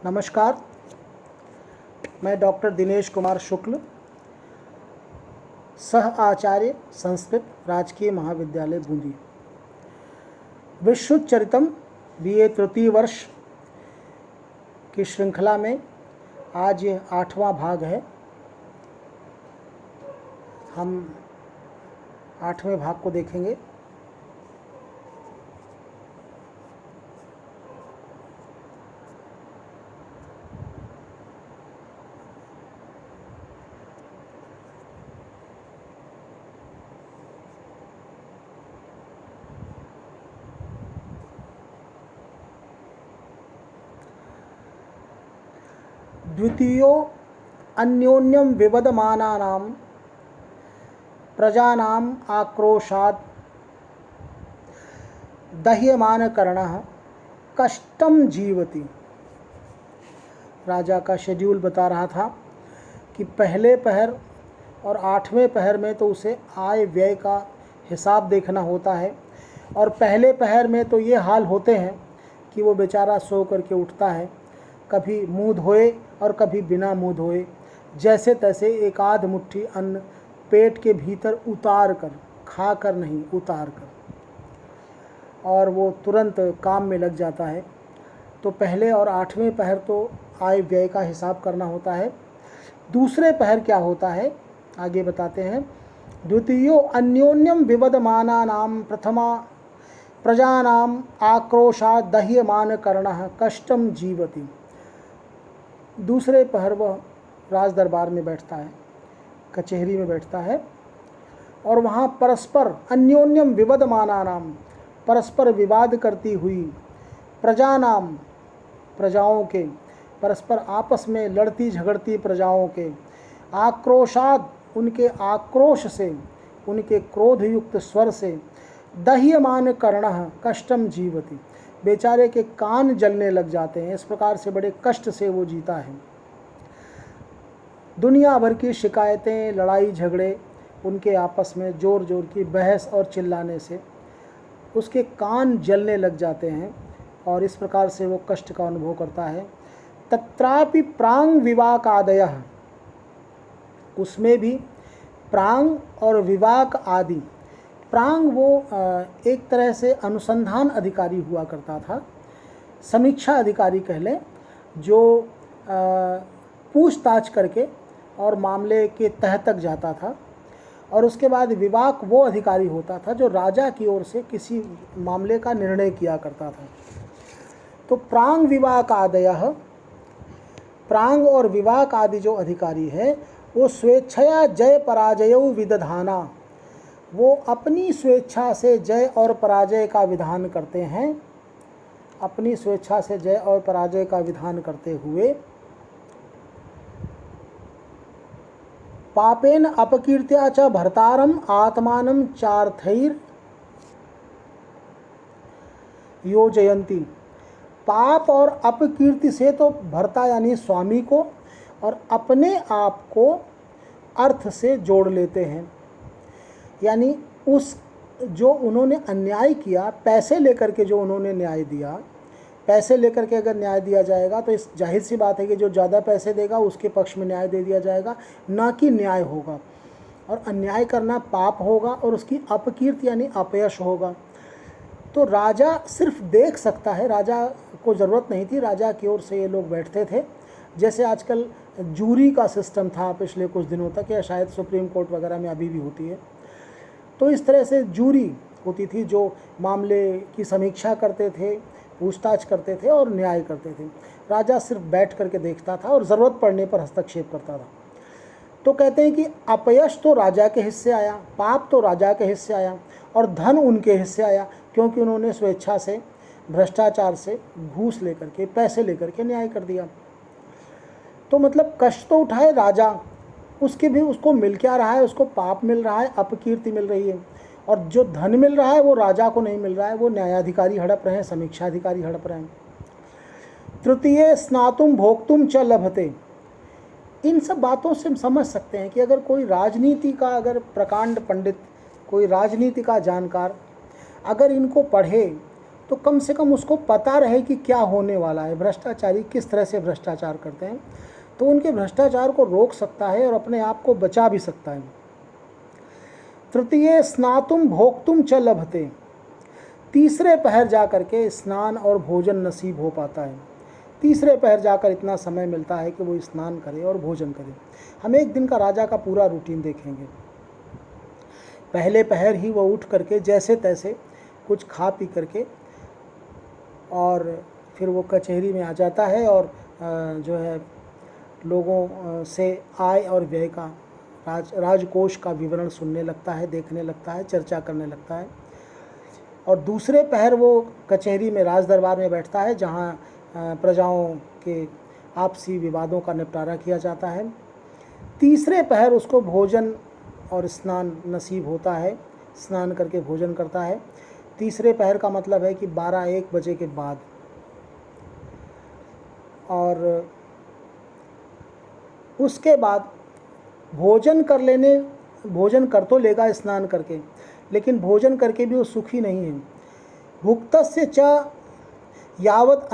नमस्कार, मैं डॉक्टर दिनेश कुमार शुक्ल, सह आचार्य संस्कृत राजकीय महाविद्यालय बूंदी। विश्रुत चरितम BA तृतीय वर्ष की श्रृंखला में आज ये 8वां भाग है। हम 8वें भाग को देखेंगे। द्वितीयो अन्योन्यं विवदमानानां प्रजानाम् आक्रोशात् दह्यमानकर्णः कष्टं जीवति। राजा का शेड्यूल बता रहा था कि पहले पहर और 8वें पहर में तो उसे आय व्यय का हिसाब देखना होता है, और पहले पहर में तो ये हाल होते हैं कि वो बेचारा सो करके उठता है, कभी मुँह धोए और कभी बिना मुँह धोए, जैसे तैसे एक आध मुट्ठी अन्न पेट के भीतर उतार कर, खा कर नहीं उतार कर, और वो तुरंत काम में लग जाता है। तो पहले और 8वें पहर तो आय व्यय का हिसाब करना होता है। दूसरे पहर क्या होता है आगे बताते हैं। द्वितीयो अन्योन्यम विवदमानानां प्रथमा प्रजानाम आक्रोशात् दह्यमानकर्णः कष्टम जीवति। दूसरे पहर वह राज दरबार में बैठता है, कचहरी में बैठता है, और वहाँ परस्पर अन्योन्यम विवदमानानाम, परस्पर विवाद करती हुई, प्रजानाम, प्रजाओं के, परस्पर आपस में लड़ती झगड़ती प्रजाओं के, आक्रोशाद, उनके आक्रोश से, उनके क्रोधयुक्त स्वर से, दह्यमान कर्णः कष्टम जीवति, बेचारे के कान जलने लग जाते हैं। इस प्रकार से बड़े कष्ट से वो जीता है। दुनिया भर की शिकायतें, लड़ाई झगड़े, उनके आपस में जोर जोर की बहस और चिल्लाने से उसके कान जलने लग जाते हैं, और इस प्रकार से वो कष्ट का अनुभव करता है। तत्रापि प्रांग विवाकादयः, उसमें भी प्रांग और विवाक आदि। प्रांग वो एक तरह से अनुसंधान अधिकारी हुआ करता था, समीक्षा अधिकारी कह लें, जो पूछताछ करके और मामले के तह तक जाता था। और उसके बाद विवाक वो अधिकारी होता था जो राजा की ओर से किसी मामले का निर्णय किया करता था। तो प्रांग विवाक आदयः, प्रांग और विवाक आदि जो अधिकारी है वो स्वेच्छया जय पराजयौ विदधाना, वो अपनी स्वेच्छा से जय और पराजय का विधान करते हैं। अपनी स्वेच्छा से जय और पराजय का विधान करते हुए पापेन अपकीर्त्या च भर्तारम आत्मानं चार्थैर योजयन्ति। पाप और अपकीर्ति से तो भर्ता यानी स्वामी को और अपने आप को अर्थ से जोड़ लेते हैं। यानी उस जो उन्होंने अन्याय किया, पैसे लेकर के जो उन्होंने न्याय दिया, पैसे लेकर के अगर न्याय दिया जाएगा तो इस जाहिर सी बात है कि जो ज़्यादा पैसे देगा उसके पक्ष में न्याय दे दिया जाएगा, ना कि न्याय होगा। और अन्याय करना पाप होगा और उसकी अपकीर्ति यानी अपयश होगा। तो राजा सिर्फ देख सकता है, राजा को ज़रूरत नहीं थी, राजा की ओर से ये लोग बैठते थे। जैसे आजकल जूरी का सिस्टम था पिछले कुछ दिनों तक, या शायद सुप्रीम कोर्ट वगैरह में अभी भी होती है। तो इस तरह से जूरी होती थी जो मामले की समीक्षा करते थे, पूछताछ करते थे और न्याय करते थे। राजा सिर्फ बैठ करके देखता था और ज़रूरत पड़ने पर हस्तक्षेप करता था। तो कहते हैं कि अपयश तो राजा के हिस्से आया, पाप तो राजा के हिस्से आया, और धन उनके हिस्से आया, क्योंकि उन्होंने स्वेच्छा से, भ्रष्टाचार से, घूस लेकर के, पैसे लेकर के न्याय कर दिया। तो मतलब कष्ट तो उठाए राजा, उसके भी उसको मिल क्या रहा है, उसको पाप मिल रहा है, अपकीर्ति मिल रही है। और जो धन मिल रहा है वो राजा को नहीं मिल रहा है, वो न्यायाधिकारी हड़प रहे हैं, समीक्षा अधिकारी हड़प रहे हैं। तृतीय स्नातुम भोक्तुम च लभते। इन सब बातों से हम समझ सकते हैं कि अगर कोई राजनीति का, अगर प्रकांड पंडित, कोई राजनीति का जानकार अगर इनको पढ़े तो कम से कम उसको पता रहे कि क्या होने वाला है, भ्रष्टाचारी किस तरह से भ्रष्टाचार करते हैं, तो उनके भ्रष्टाचार को रोक सकता है और अपने आप को बचा भी सकता है। तृतीय स्नातुम भोक्तुम च लभते, तीसरे पहर जा कर के स्नान और भोजन नसीब हो पाता है। तीसरे पहर जाकर इतना समय मिलता है कि वो स्नान करे और भोजन करे। हम एक दिन का राजा का पूरा रूटीन देखेंगे। पहले पहर ही वो उठ करके जैसे तैसे कुछ खा पी करके और फिर वो कचहरी में आ जाता है और जो है लोगों से आय और व्यय का राजकोष का विवरण सुनने लगता है, देखने लगता है, चर्चा करने लगता है। और दूसरे पहर वो कचहरी में राज दरबार में बैठता है जहाँ प्रजाओं के आपसी विवादों का निपटारा किया जाता है। तीसरे पहर उसको भोजन और स्नान नसीब होता है, स्नान करके भोजन करता है। तीसरे पहर का मतलब है कि 12-1 बजे के बाद। और उसके बाद भोजन कर तो लेगा स्नान करके, लेकिन भोजन करके भी वो सुखी नहीं है। भुक्तस्य च यावत्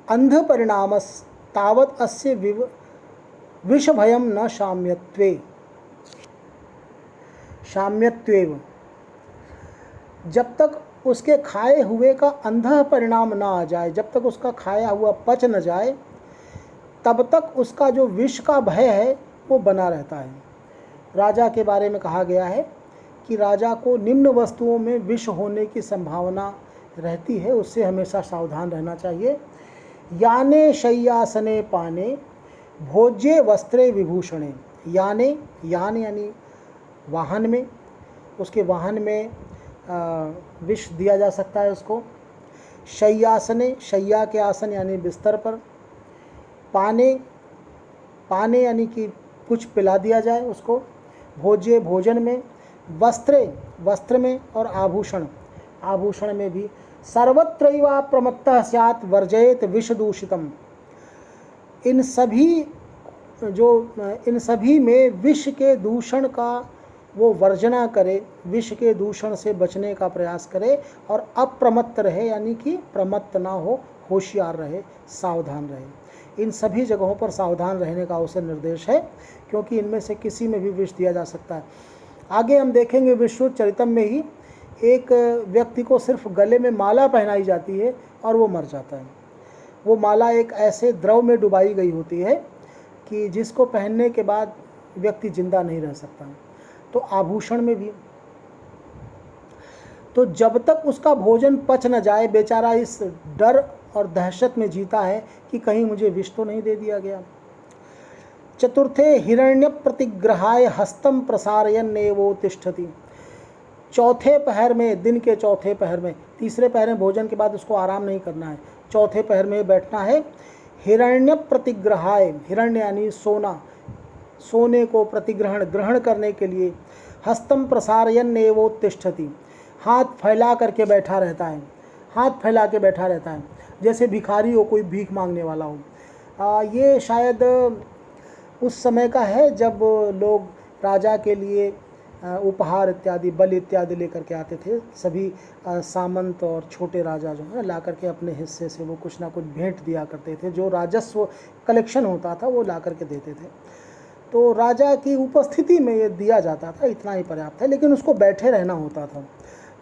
अंध परिणामस तावत् अस्य विष भयम न शाम्यत्वेव, जब तक उसके खाए हुए का अंध परिणाम ना आ जाए, जब तक उसका खाया हुआ पच न जाए, तब तक उसका जो विष का भय है वो बना रहता है। राजा के बारे में कहा गया है कि राजा को निम्न वस्तुओं में विष होने की संभावना रहती है, उससे हमेशा सावधान रहना चाहिए। याने शय्यासने पाने भोज्ये वस्त्रे विभूषणे, यान यानी वाहन में, उसके वाहन में विष दिया जा सकता है उसको। शय्यासने, शय्या के आसन यानी बिस्तर पर। पाने यानी कि कुछ पिला दिया जाए उसको। भोज्य भोजन में, वस्त्र में, और आभूषण में भी। सर्वत्रैवा प्रमत्तः स्यात् वर्जयेत विषदूषितम, इन सभी में विष के दूषण का वो वर्जना करे, विष के दूषण से बचने का प्रयास करे और अप्रमत्त रहे, यानी कि प्रमत्त ना हो, होशियार रहे, सावधान रहे। इन सभी जगहों पर सावधान रहने का उसे निर्देश है, क्योंकि इनमें से किसी में भी विष दिया जा सकता है। आगे हम देखेंगे विष्णुचरितम में ही एक व्यक्ति को सिर्फ गले में माला पहनाई जाती है और वो मर जाता है। वो माला एक ऐसे द्रव में डुबाई गई होती है कि जिसको पहनने के बाद व्यक्ति जिंदा नहीं रह सकता। तो आभूषण में भी, तो जब तक उसका भोजन पच न जाए, बेचारा इस डर और दहशत में जीता है कि कहीं मुझे विष तो नहीं दे दिया गया। चतुर्थे हिरण्य प्रतिग्रहाय हस्तम प्रसारयन्नेवो तिष्ठति, चौथे पहर में, दिन के चौथे पहर में, तीसरे पहर में भोजन के बाद उसको आराम नहीं करना है, चौथे पहर में बैठना है। हिरण्य प्रतिग्रहाय, हिरण्य यानी सोना, सोने को ग्रहण करने के लिए हस्तम प्रसारयन्नेवो तिष्ठति, हाथ फैला करके बैठा रहता है, हाथ फैला के बैठा रहता है, जैसे भिखारी हो, कोई भीख मांगने वाला हो। ये शायद उस समय का है जब लोग राजा के लिए उपहार इत्यादि, बलि इत्यादि लेकर के आते थे। सभी सामंत और छोटे राजा जो है ला करके अपने हिस्से से वो कुछ ना कुछ भेंट दिया करते थे, जो राजस्व कलेक्शन होता था वो ला करके देते थे। तो राजा की उपस्थिति में ये दिया जाता था, इतना ही पर्याप्त है, लेकिन उसको बैठे रहना होता था,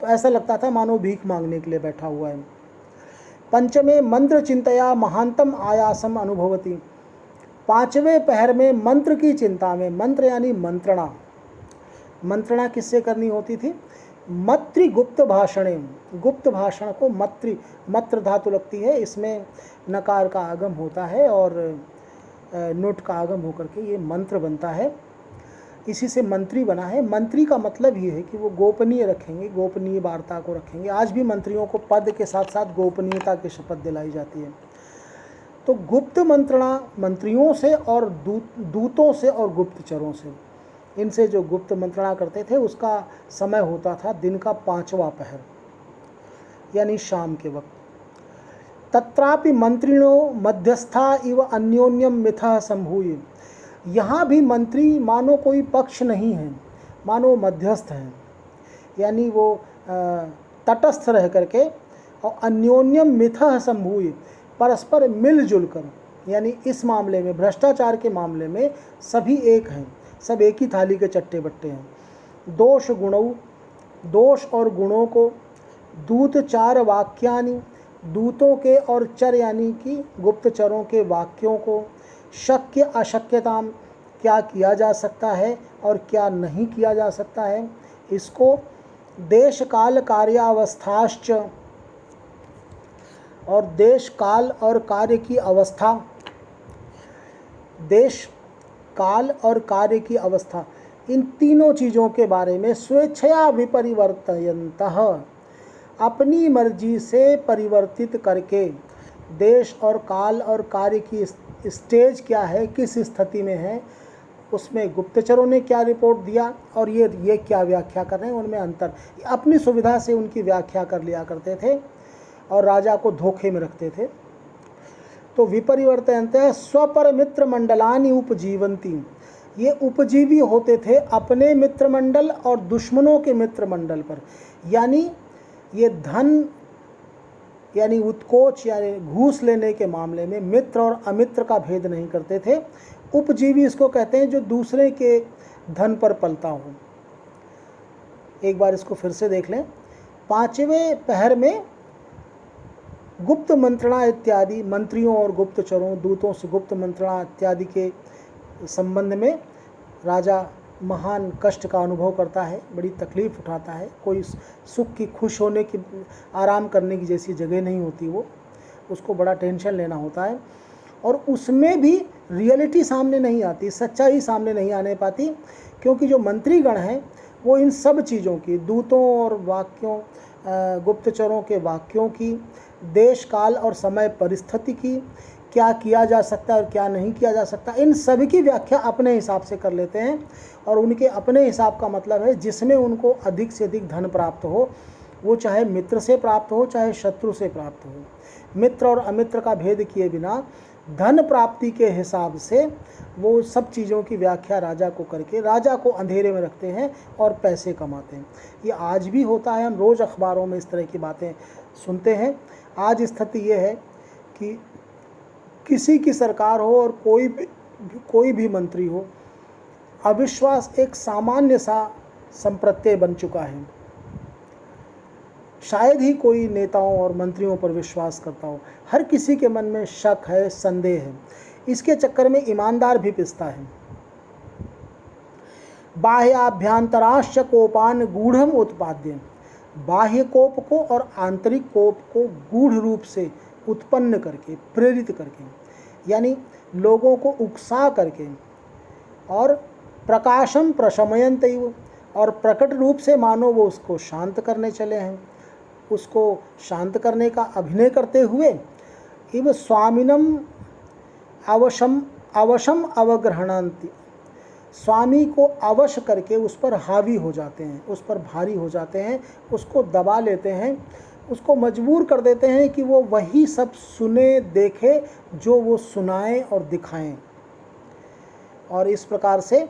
तो ऐसा लगता था मानो भीख मांगने के लिए बैठा हुआ है। पंचमे मंत्र चिंतया महांतम आयासम अनुभवती, पांचवें पहर में मंत्र की चिंता में, मंत्र यानी मंत्रणा, मंत्रणा किससे करनी होती थी? मत्रिगुप्त भाषणे, गुप्त भाषण को मत्र धातु लगती है, इसमें नकार का आगम होता है और नुट का आगम होकर के ये मंत्र बनता है, इसी से मंत्री बना है। मंत्री का मतलब ये है कि वो गोपनीय रखेंगे, गोपनीय वार्ता को रखेंगे। आज भी मंत्रियों को पद के साथ साथ गोपनीयता की शपथ दिलाई जाती है। तो गुप्त मंत्रणा मंत्रियों से और दूतों से और गुप्तचरों से, इनसे जो गुप्त मंत्रणा करते थे उसका समय होता था दिन का 5वां पहर, यानी शाम के वक्त। तत्रापि मंत्रिणो मध्यस्था इव अन्योन्यम मिथः संभूय, यहाँ भी मंत्री मानो कोई पक्ष नहीं है, मानो मध्यस्थ हैं, यानी वो तटस्थ रह करके और अन्योन्यम मिथः संभूय, परस्पर मिलजुल कर, यानी इस मामले में, भ्रष्टाचार के मामले में सभी एक हैं, सब एक ही थाली के चट्टे बट्टे हैं। दोष गुणौ, दोष और गुणों को, दूत चार वाक्यानि, दूतों के और चर यानी कि गुप्तचरों के वाक्यों को, शक्य अशक्यताम, क्या किया जा सकता है और क्या नहीं किया जा सकता है, इसको देश काल कार्यावस्थाश्च, और देश काल और कार्य की अवस्था, देश काल और कार्य की अवस्था, इन तीनों चीज़ों के बारे में स्वेच्छया विपरिवर्तयन्तः, अपनी मर्जी से परिवर्तित करके, देश और काल और कार्य की स्टेज क्या है, किस स्थिति में है, उसमें गुप्तचरों ने क्या रिपोर्ट दिया और ये क्या व्याख्या कर रहे हैं, उनमें अंतर, अपनी सुविधा से उनकी व्याख्या कर लिया करते थे और राजा को धोखे में रखते थे। तो विपरिवर्तयन्तः स्वपर मित्र मंडलानि उपजीवन्ति, ये उपजीवी होते थे अपने मित्र मंडल और दुश्मनों के मित्र मंडल पर, यानी ये धन यानी उत्कोच यानी घूस लेने के मामले में मित्र और अमित्र का भेद नहीं करते थे। उपजीवी इसको कहते हैं जो दूसरे के धन पर पलता हो। एक बार इसको फिर से देख लें। 5वें पहर में गुप्त मंत्रणा इत्यादि, मंत्रियों और गुप्तचरों, दूतों से गुप्त मंत्रणा इत्यादि के संबंध में राजा महान कष्ट का अनुभव करता है, बड़ी तकलीफ़ उठाता है। कोई सुख की, खुश होने की, आराम करने की जैसी जगह नहीं होती, वो उसको बड़ा टेंशन लेना होता है। और उसमें भी रियलिटी सामने नहीं आती, सच्चाई सामने नहीं आने पाती, क्योंकि जो मंत्रीगण हैं वो इन सब चीज़ों की, दूतों और वाक्यों, गुप्तचरों के वाक्यों की, देश काल और समय परिस्थिति की, क्या किया जा सकता है और क्या नहीं किया जा सकता, इन सभी की व्याख्या अपने हिसाब से कर लेते हैं। और उनके अपने हिसाब का मतलब है जिसमें उनको अधिक से अधिक धन प्राप्त हो, वो चाहे मित्र से प्राप्त हो चाहे शत्रु से प्राप्त हो, मित्र और अमित्र का भेद किए बिना धन प्राप्ति के हिसाब से वो सब चीज़ों की व्याख्या राजा को करके राजा को अंधेरे में रखते हैं और पैसे कमाते हैं। ये आज भी होता है, हम रोज़ अखबारों में इस तरह की बातें सुनते हैं। आज स्थिति ये है कि किसी की सरकार हो और कोई भी मंत्री हो, अविश्वास एक सामान्य सा संप्रत्यय बन चुका है। शायद ही कोई नेताओं और मंत्रियों पर विश्वास करता हो, हर किसी के मन में शक है, संदेह है। इसके चक्कर में ईमानदार भी पिसता है। बाह्याभ्यंतराश्च कोपान गूढ़म उत्पाद्य, बाह्य कोप को और आंतरिक कोप को गूढ़ रूप से उत्पन्न करके, प्रेरित करके, यानी लोगों को उकसा करके, और प्रकाशम प्रशमयन्त, और प्रकट रूप से मानो वो उसको शांत करने चले हैं, उसको शांत करने का अभिनय करते हुए इव स्वामिनम अवशम अवग्रहणान्ति, स्वामी को अवश करके उस पर हावी हो जाते हैं, उस पर भारी हो जाते हैं, उसको दबा लेते हैं, उसको मजबूर कर देते हैं कि वो वही सब सुने देखे जो वो सुनाएं और दिखाएं। और इस प्रकार से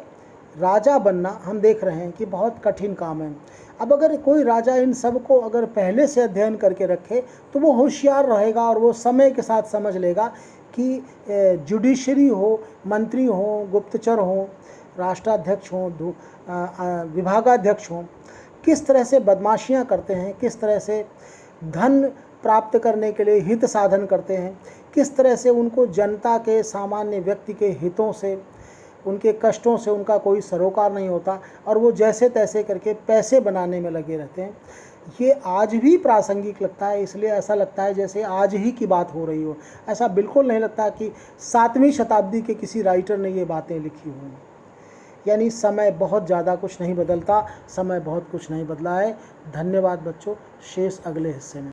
राजा बनना हम देख रहे हैं कि बहुत कठिन काम है। अब अगर कोई राजा इन सब को अगर पहले से अध्ययन करके रखे तो वो होशियार रहेगा और वो समय के साथ समझ लेगा कि जुडिशरी हो, मंत्री हो, गुप्तचर हो, राष्ट्राध्यक्ष हो, विभागाध्यक्ष हो, किस तरह से बदमाशियां करते हैं, किस तरह से धन प्राप्त करने के लिए हित साधन करते हैं, किस तरह से उनको जनता के, सामान्य व्यक्ति के हितों से, उनके कष्टों से उनका कोई सरोकार नहीं होता और वो जैसे तैसे करके पैसे बनाने में लगे रहते हैं। ये आज भी प्रासंगिक लगता है, इसलिए ऐसा लगता है जैसे आज ही की बात हो रही हो। ऐसा बिल्कुल नहीं लगता कि 7वीं शताब्दी के किसी राइटर ने ये बातें लिखी हुई। यानी समय बहुत ज़्यादा कुछ नहीं बदलता, समय बहुत कुछ नहीं बदला है। धन्यवाद बच्चों, शेष अगले हिस्से में।